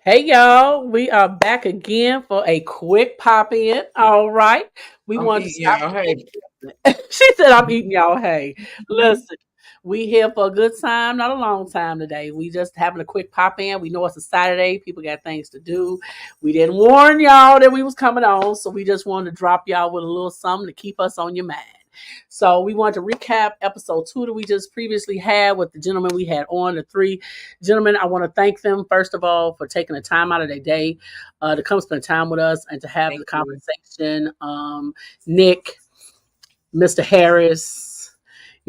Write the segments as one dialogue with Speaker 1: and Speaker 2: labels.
Speaker 1: Hey y'all, we are back again for a quick pop in. All right. We
Speaker 2: I'm
Speaker 1: wanted to
Speaker 2: eating
Speaker 1: stop
Speaker 2: y'all. Hey,
Speaker 1: She said I'm eating y'all hay. Listen, we here for a good time, not a long time today. We just having a quick pop in. We know it's a Saturday. People got things to do. We didn't warn y'all that we was coming on, so we just wanted to drop y'all with a little something to keep us on your mind. So we want to recap episode 2 that we just previously had with the gentlemen we had on, the 3 gentlemen. I want to thank them first of all for taking the time out of their day to come spend time with us and to have
Speaker 2: thank
Speaker 1: the
Speaker 2: you.
Speaker 1: conversation. Nick, Mr. Harris.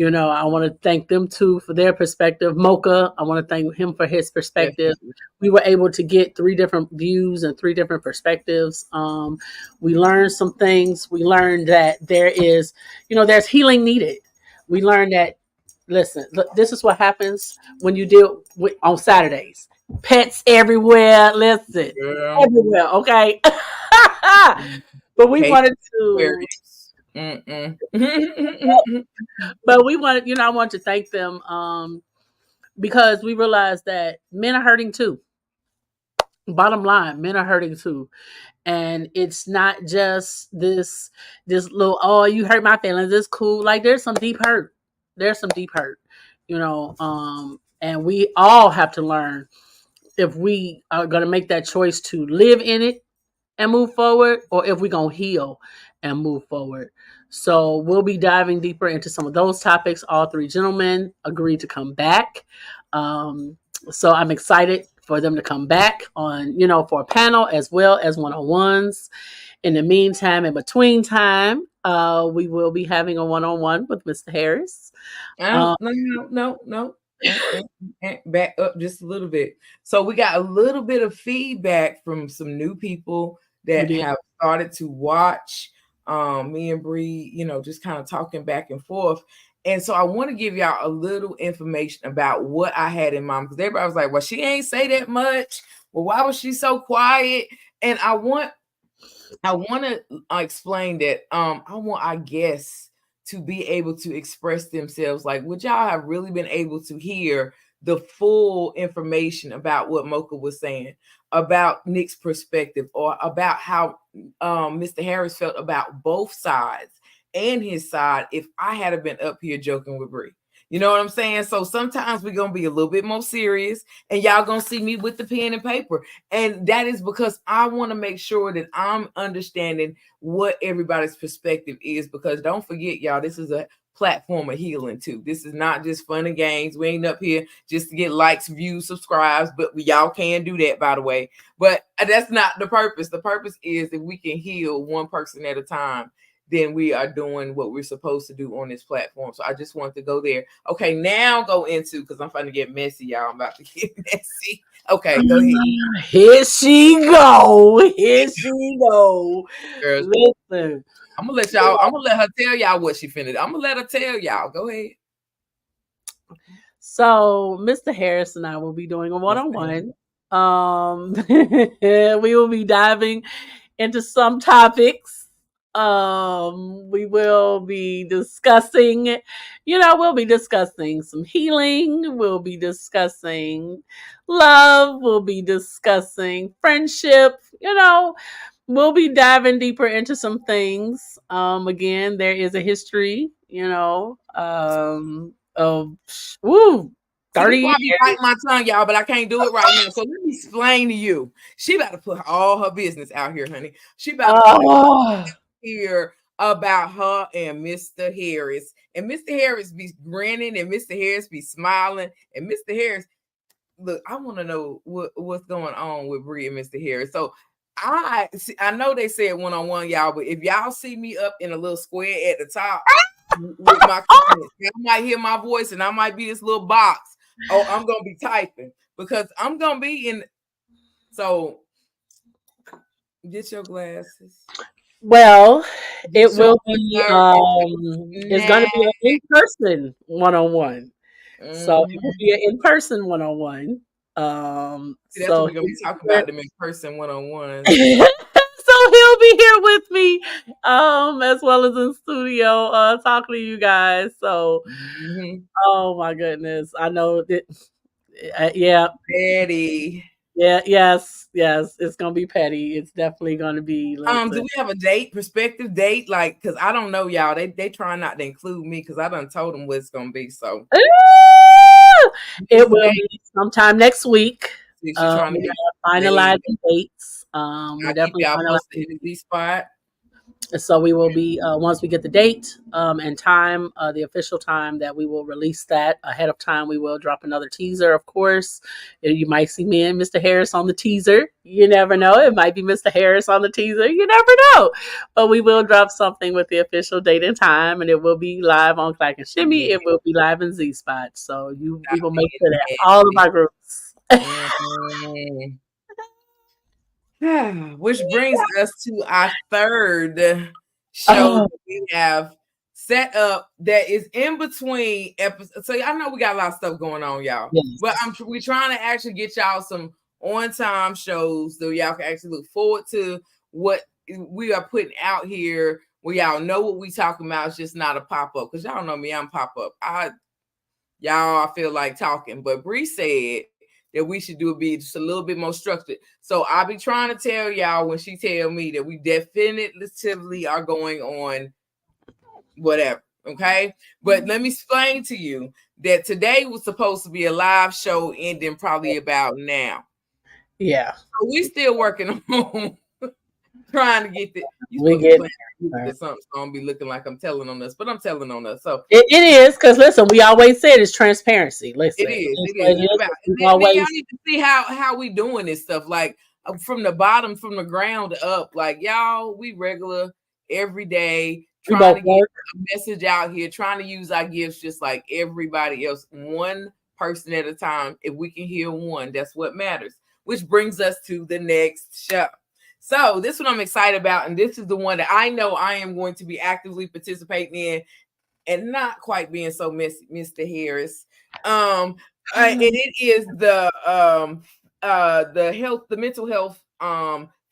Speaker 1: I want to thank them too for their perspective. Mocha, I want to thank him for his perspective.
Speaker 2: Definitely.
Speaker 1: We were able to get 3 different views and 3 different perspectives. We learned some things. We learned that there's healing needed. We learned that, listen, look, this is what happens when you deal with on Saturdays. Pets everywhere. Listen,
Speaker 2: Girl.
Speaker 1: everywhere. Okay. But we
Speaker 2: Case
Speaker 1: wanted to
Speaker 2: Aquarius. Mm-mm.
Speaker 1: but I want to thank them because we realized that men are hurting too. Bottom line, men are hurting too. And it's not just this little, oh, you hurt my feelings, it's cool. Like there's some deep hurt. There's some deep hurt, and we all have to learn if we are gonna make that choice to live in it and move forward, or if we're going to heal and move forward. So we'll be diving deeper into some of those topics. All 3 gentlemen agreed to come back. Um, so I'm excited for them to come back for a panel as well as one-on-ones. In the meantime, in between time, we will be having a one-on-one with Mr. Harris.
Speaker 2: No,
Speaker 1: Um,
Speaker 2: no, no, no. Back up just a little bit. So we got a little bit of feedback from some new people
Speaker 1: we
Speaker 2: that
Speaker 1: did.
Speaker 2: have started to watch me and Bree, just kind of talking back and forth. And so I want to give y'all a little information about what I had in mind because everybody was like, well, she ain't say that much. Well, why was she so quiet? And I want to explain that I want our guests to be able to express themselves. Like, would y'all have really been able to hear the full information about what Mocha was saying, about Nick's perspective, or about how Mr. Harris felt about both sides and his side if I had been up here joking with Bree? You know what I'm saying? So sometimes we're gonna be a little bit more serious, and y'all gonna see me with the pen and paper. And that is because I want to make sure that I'm understanding what everybody's perspective is. Because don't forget, y'all, this is a platform of healing too. This is not just fun and games. We ain't up here just to get likes, views, subscribes, but y'all can do that, by the way. But that's not the purpose. The purpose is if we can heal one person at a time, then we are doing what we're supposed to do on this platform. So I just want to go there. Okay, now go into, because I'm trying to get messy, y'all. I'm about to get messy. Okay, go ahead.
Speaker 1: Here she go. Here she go.
Speaker 2: Girls,
Speaker 1: Listen.
Speaker 2: I'm gonna let her tell y'all what she finna do. I'm gonna let her tell y'all. Go ahead.
Speaker 1: So, Mr. Harris and I will be doing a
Speaker 2: Mr. Harris.
Speaker 1: one-on-one. We will be diving into some topics. We will be discussing, we'll be discussing some healing. We'll be discussing love. We'll be discussing friendship. We'll be diving deeper into some things. Again, there is a history, of woo,
Speaker 2: See, this
Speaker 1: 30
Speaker 2: why I be biting
Speaker 1: years.
Speaker 2: my tongue, y'all, but I can't do it right now. So let me explain to you. She about to put all her business out here, honey. She about to put it
Speaker 1: Oh,
Speaker 2: here about her and Mr. Harris. And Mr. Harris be grinning and Mr. Harris be smiling. And Mr. Harris, look, I want to know what's going on with Bree and Mr. Harris. So I know they said one-on-one, y'all, but if y'all see me up in a little square at the top with my comments, y'all might hear my voice and I might be this little box. Oh, I'm gonna be typing because I'm gonna be in. So get your glasses.
Speaker 1: well, it
Speaker 2: Get your
Speaker 1: will be,
Speaker 2: water and
Speaker 1: it's
Speaker 2: your
Speaker 1: going to
Speaker 2: snack.
Speaker 1: be an in-person one-on-one. So it will
Speaker 2: Mhm.
Speaker 1: be an in-person one-on-one.
Speaker 2: See, that's what
Speaker 1: So
Speaker 2: we're gonna be
Speaker 1: he's
Speaker 2: talking
Speaker 1: here.
Speaker 2: about them in person one-on-ones.
Speaker 1: So he'll be here with me, as well as in studio, talking to you guys. So,
Speaker 2: Mhm.
Speaker 1: oh my goodness, I know that, yeah,
Speaker 2: Ready.
Speaker 1: Yeah, yes, it's gonna be petty. It's definitely gonna be.
Speaker 2: Do
Speaker 1: Listen,
Speaker 2: we have a date, prospective date? Like, cause I don't know, y'all. They try not to include me because I done told them what it's gonna be. So
Speaker 1: it will be sometime next week.
Speaker 2: she trying to
Speaker 1: We
Speaker 2: get
Speaker 1: are
Speaker 2: date.
Speaker 1: finalizing dates.
Speaker 2: I'll
Speaker 1: We're
Speaker 2: keep
Speaker 1: definitely
Speaker 2: y'all
Speaker 1: finalizing.
Speaker 2: posted in the spot.
Speaker 1: So we will be once we get the date and time, the official time that we will release that ahead of time. We will drop another teaser, of course. You might see me and Mr. Harris on the teaser. You never know. It might be Mr. Harris on the teaser. You never know. But we will drop something with the official date and time, and it will be live on Clack and Shimmy. It will be live in Z Spot. So we will make sure that all of our groups.
Speaker 2: Mm. Which brings us to our third show that we have set up that is in between episodes. So I know we got a lot of stuff going on, y'all.
Speaker 1: Yes.
Speaker 2: But we're trying to actually get y'all some on-time shows so y'all can actually look forward to what we are putting out here. Where y'all know what we talking about. It's just not a pop-up. Because y'all know me, I'm pop-up. I feel like talking. But Bree said that we should do be just a little bit more structured. So I'll be trying to tell y'all when she tell me that we definitively are going on whatever. Okay. But let me explain to you that today was supposed to be a live show ending probably about now.
Speaker 1: Yeah.
Speaker 2: So we still working on trying to get the
Speaker 1: We get
Speaker 2: something. So I'm gonna be looking like I'm telling on us, but I'm telling on us. So
Speaker 1: it is because listen, we always said it's transparency. Listen,
Speaker 2: it is.
Speaker 1: always,
Speaker 2: y'all need to see how we doing this stuff. Like from the bottom, from the ground up. Like y'all, we regular every day trying to get a message out here, trying to use our gifts just like everybody else, one person at a time. If we can hear one, that's what matters. Which brings us to the next show. So this one I'm excited about, and this is the one that I know I am going to be actively participating in, and not quite being so messy, Mr. Harris. And it is the health, the mental health,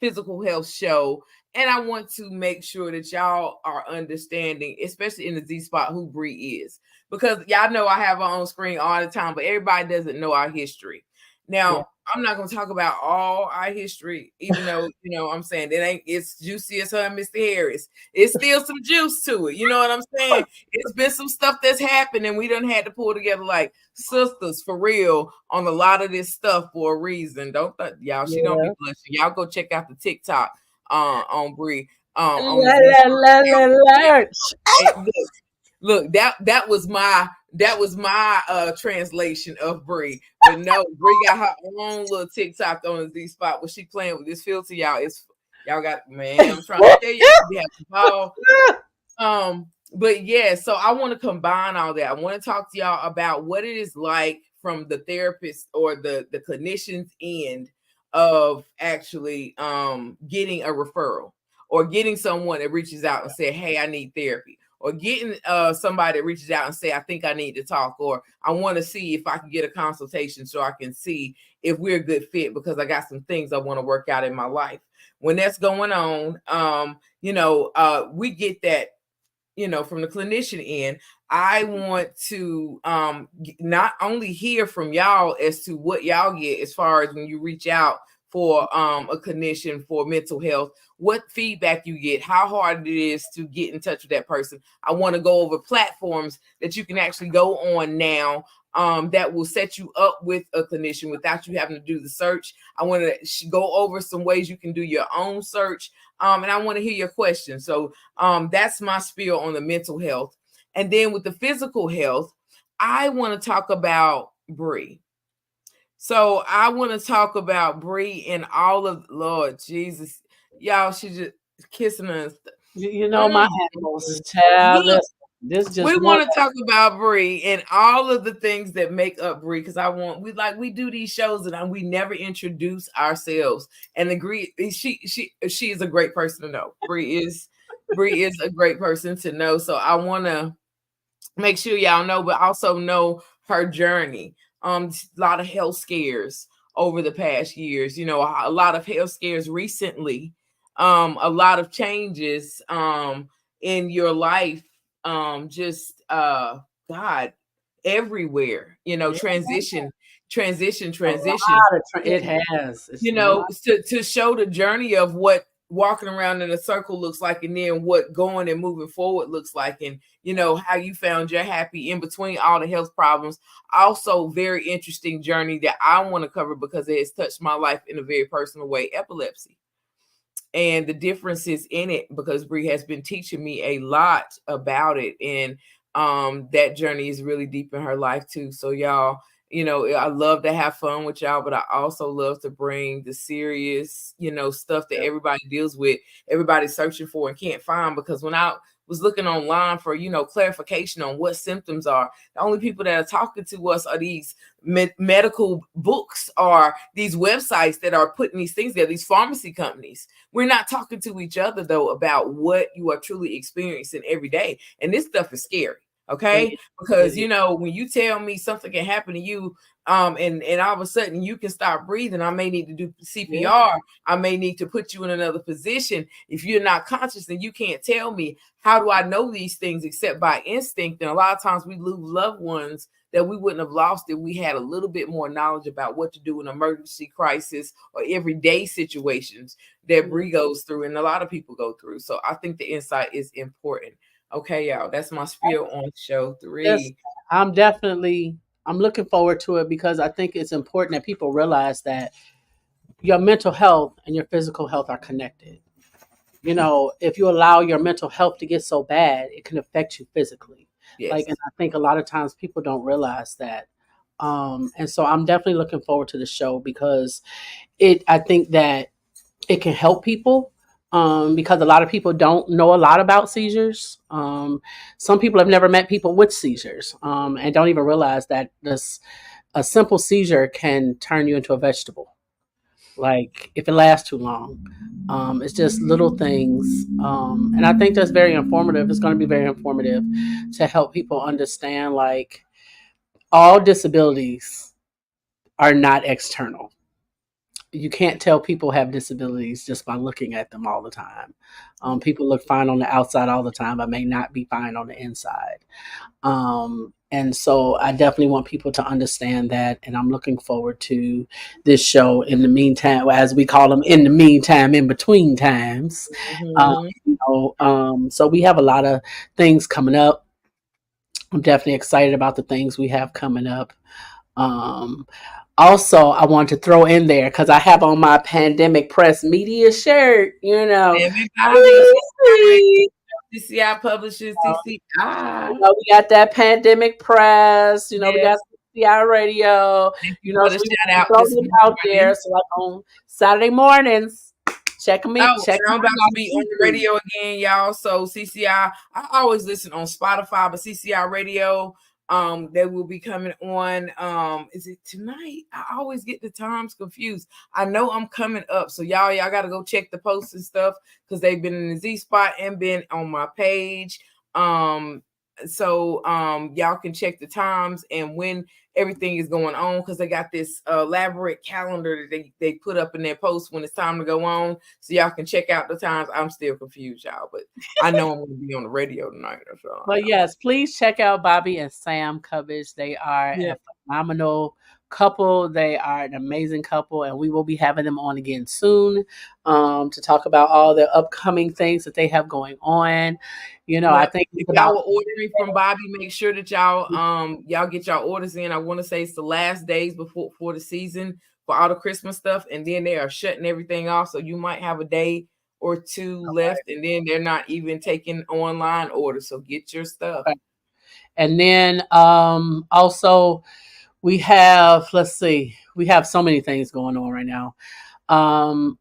Speaker 2: physical health show. And I want to make sure that y'all are understanding, especially in the Z Spot, who Bree is. Because y'all know I have her on screen all the time, but everybody doesn't know our history. Now, I'm not going to talk about all our history, even though, I'm saying it ain't, it's juicy as her and Mr. Harris. It's still some juice to it. You know what I'm saying? It's been some stuff that's happened, and we done had to pull together like sisters for real on a lot of this stuff for a reason. Don't y'all, she gonna be blushing. Y'all go check out the TikTok on Bree. Look, that was my translation of Bree. But no, Bree got her own little TikTok on the Z Spot where she playing with this filter, y'all. Y'all got, man, I'm trying to tell you, we have to ball. But yeah, so I want to combine all that. I want to talk to y'all about what it is like from the therapist or the clinician's end of actually getting a referral or getting someone that reaches out and say, hey, I need therapy. Or getting somebody that reaches out and say, I think I need to talk, or I want to see if I can get a consultation so I can see if we're a good fit because I got some things I want to work out in my life. When that's going on, we get that, from the clinician end. I want to not only hear from y'all as to what y'all get as far as when you reach out for a clinician for mental health, what feedback you get, how hard it is to get in touch with that person. I want to go over platforms that you can actually go on now that will set you up with a clinician without you having to do the search. I want to go over some ways you can do your own search. And I want to hear your questions. So that's my spiel on the mental health. And then with the physical health, I want to talk about Bree. So I want to talk about Bree and all of Lord Jesus. Y'all, she just kissing us.
Speaker 1: My handles, child.
Speaker 2: We want to talk about Bree and all of the things that make up Bree, because we do these shows and we never introduce ourselves and agree. She is a great person to know. Bree is a great person to know. So I want to make sure y'all know, but also know her journey. A lot of health scares over the past years. A lot of health scares recently. A lot of changes in your life. God, everywhere. Transition transition.
Speaker 1: It has. It's
Speaker 2: You
Speaker 1: been a
Speaker 2: know,
Speaker 1: lot.
Speaker 2: to show the journey of what walking around in a circle looks like, and then what going and moving forward looks like, and you know how you found your happy in between all the health problems. Also, very interesting journey that I want to cover because it has touched my life in a very personal way: epilepsy and the differences in it, because Bree has been teaching me a lot about it, and that journey is really deep in her life too. So y'all, you know, I love to have fun with y'all, but I also love to bring the serious, you know, stuff that everybody deals with, everybody's searching for and can't find. Because when I was looking online for, you know, clarification on what symptoms are, the only people that are talking to us are these medical books, or these websites that are putting these things there, these pharmacy companies. We're not talking to each other though about what you are truly experiencing every day, and this stuff is scary. Okay, because you know, when you tell me something can happen to you, and all of a sudden you can stop breathing, I may need to do CPR. I may need to put you in another position. If you're not conscious, then you can't tell me. How do I know these things except by instinct? And a lot of times we lose loved ones that we wouldn't have lost if we had a little bit more knowledge about what to do in emergency crisis or everyday situations that Bree goes through and a lot of people go through. So I think the insight is important. Okay, y'all, that's my spiel on show 3.
Speaker 1: Yes, I'm looking forward to it because I think it's important that people realize that your mental health and your physical health are connected. You know, if you allow your mental health to get so bad, it can affect you physically.
Speaker 2: Yes.
Speaker 1: And I think a lot of times people don't realize that. And so I'm definitely looking forward to the show because I think that it can help people. Because a lot of people don't know a lot about seizures. Some people have never met people with seizures, and don't even realize that a simple seizure can turn you into a vegetable. Like if it lasts too long, it's just little things, and I think that's very informative. It's going to be very informative to help people understand like all disabilities are not external. You can't tell people have disabilities just by looking at them all the time. People look fine on the outside all the time, but may not be fine on the inside. And so I definitely want people to understand that. And I'm looking forward to this show in the meantime, as we call them, in the meantime, in between times. So we have a lot of things coming up. I'm definitely excited about the things we have coming up. Also, I want to throw in there because I have on my Pandemic Press Media shirt, you know.
Speaker 2: CCI Publishers, CCI.
Speaker 1: You know, we got that Pandemic Press, you know, we got CCI Radio, you know, so we
Speaker 2: shout
Speaker 1: out there. So like on Saturday mornings, check them out.
Speaker 2: I'm about to be on the radio again, y'all. So CCI, I always listen on Spotify, but CCI Radio, they will be coming on. Is it tonight? I always get the times confused. I know I'm coming up, so y'all got to go check the posts and stuff because they've been in the Z Spot and been on my page. So y'all can check the times and when everything is going on, because they got this elaborate calendar that they put up in their post when it's time to go on, so y'all can check out the times. I'm still confused, y'all, but I know I'm going to be on the radio tonight. So.
Speaker 1: But yes, please check out Bobby and Sam Cubbage. They are a phenomenal couple. They are an amazing couple, and we will be having them on again soon to talk about all the upcoming things that they have going on. You know, I think
Speaker 2: if y'all were ordering from Bobby, make sure that y'all get y'all orders in. I want to say it's the last days before the season for all the Christmas stuff, and then they are shutting everything off. So you might have a day or two left, and then they're not even taking online orders. So get your stuff.
Speaker 1: And then also we have, we have so many things going on right now. I'm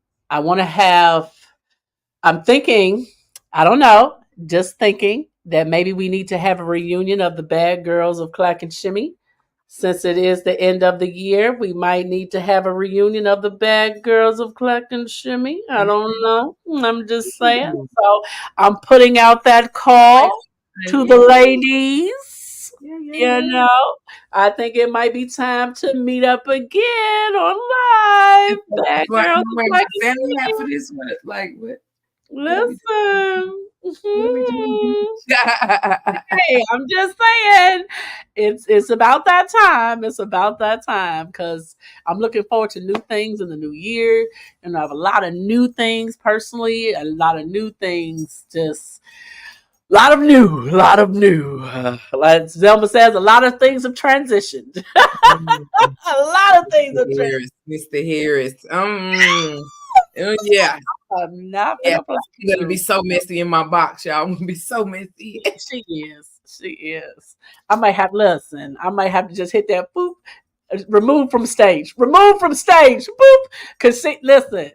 Speaker 1: thinking, I don't know, just thinking that maybe we need to have a reunion of the Bad Girls of Clack and Shimmy. Since it is the end of the year, we might need to have a reunion of the Bad Girls of Clack and Shimmy. I don't know. I'm just saying. So I'm putting out that call to the ladies. You know, I think it might be time to meet up again on live. Bad Girls of Clack and Shimmy.
Speaker 2: For this one, like what?
Speaker 1: Listen.
Speaker 2: What are we doing?
Speaker 1: Hey, I'm just saying, it's about that time. It's about that time because I'm looking forward to new things in the new year, and I have a lot of new things personally, a lot of new things, just a lot of new, a lot of new. Like Zelma says, a lot of things have transitioned. A lot of things have transitioned.
Speaker 2: Harris, Mr. Harris. Yeah.
Speaker 1: I'm not
Speaker 2: Yeah,
Speaker 1: gonna play
Speaker 2: I'm gonna
Speaker 1: you.
Speaker 2: be so messy in my box, y'all. I'm gonna be so messy.
Speaker 1: She is. She is. I might have listen. I might have to just hit that boop. Remove from stage. Remove from stage. Boop. Cause see, listen.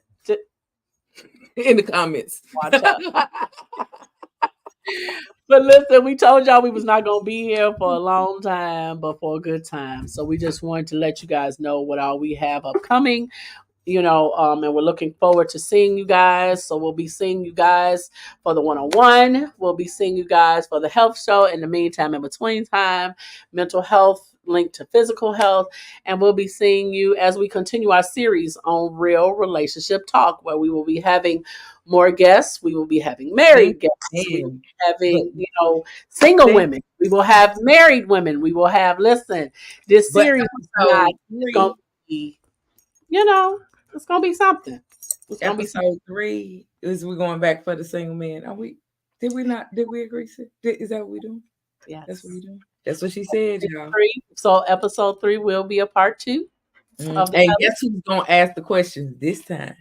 Speaker 2: In the comments.
Speaker 1: Watch out. But listen, we told y'all we was not gonna be here for a long time, but for a good time. So we just wanted to let you guys know what all we have upcoming. And we're looking forward to seeing you guys. So we'll be seeing you guys for the 101. We'll be seeing you guys for the health show. In the meantime, in between time, mental health linked to physical health. And we'll be seeing you as we continue our series on Real Relationship Talk, where we will be having more guests. We will be having married guests. We will be having, single women. We will have married women. We will have, this series is not going to be, it's gonna be something. It's gonna
Speaker 2: episode 3 is we going back for the single man. Are we? Did we not? Did we agree? Is that what we doing?
Speaker 1: Yes,
Speaker 2: that's what we doing. That's what she said, y'all.
Speaker 1: So episode 3 will be a part 2.
Speaker 2: And guess who's gonna ask the questions this time?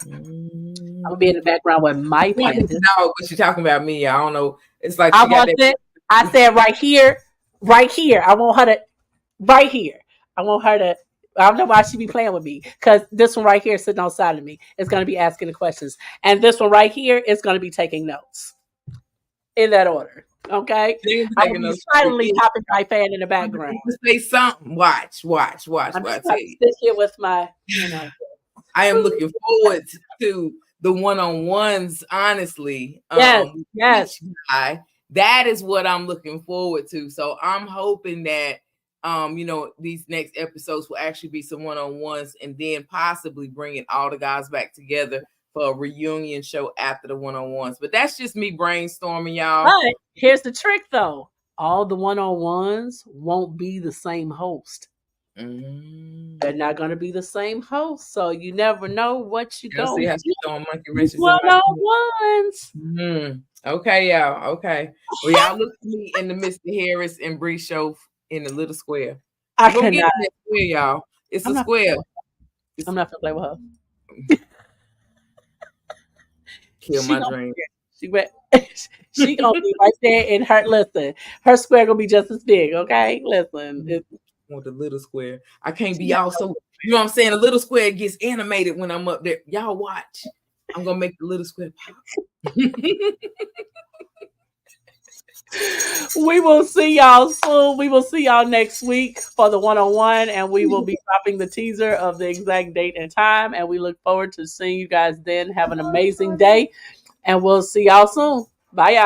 Speaker 1: I'm gonna be in the background with my pen.
Speaker 2: No, but she's talking about me. I don't know. It's like
Speaker 1: I said right here. I want her to right here. I want her to. I don't know why she be playing with me because this one right here sitting on side of me is going to be asking the questions, and this one right here is going to be taking notes in that order. Okay, I'm going to be silently popping my fan in the background.
Speaker 2: Say something. Watch.
Speaker 1: I'm just sit here with my,
Speaker 2: I am looking forward to the one-on-ones. Honestly,
Speaker 1: yes.
Speaker 2: That is what I'm looking forward to. So I'm hoping that. These next episodes will actually be some one-on-ones and then possibly bringing all the guys back together for a reunion show after the one-on-ones. But that's just me brainstorming, y'all.
Speaker 1: But here's the trick, though. All the one-on-ones won't be the same host. They're not going to be the same host. So you never know what you're going to do. One-on-ones.
Speaker 2: Okay, y'all. Okay. Well, y'all look for me in the Mr. Harris and Bree show in the little square.
Speaker 1: I cannot. Get
Speaker 2: that square, y'all. It's a square.
Speaker 1: I'm not gonna play with her.
Speaker 2: Kill my dream.
Speaker 1: She gonna be right there in her. Listen, her square gonna be just as big. Okay, listen.
Speaker 2: I want the little square. I can't be all so. You know what I'm saying? A little square gets animated when I'm up there. Y'all watch. I'm gonna make the little square pop.
Speaker 1: We will see y'all soon. We will see y'all next week for the one-on-one, and we will be dropping the teaser of the exact date and time. And we look forward to seeing you guys then. Have an amazing day, and we'll see y'all soon. Bye, y'all.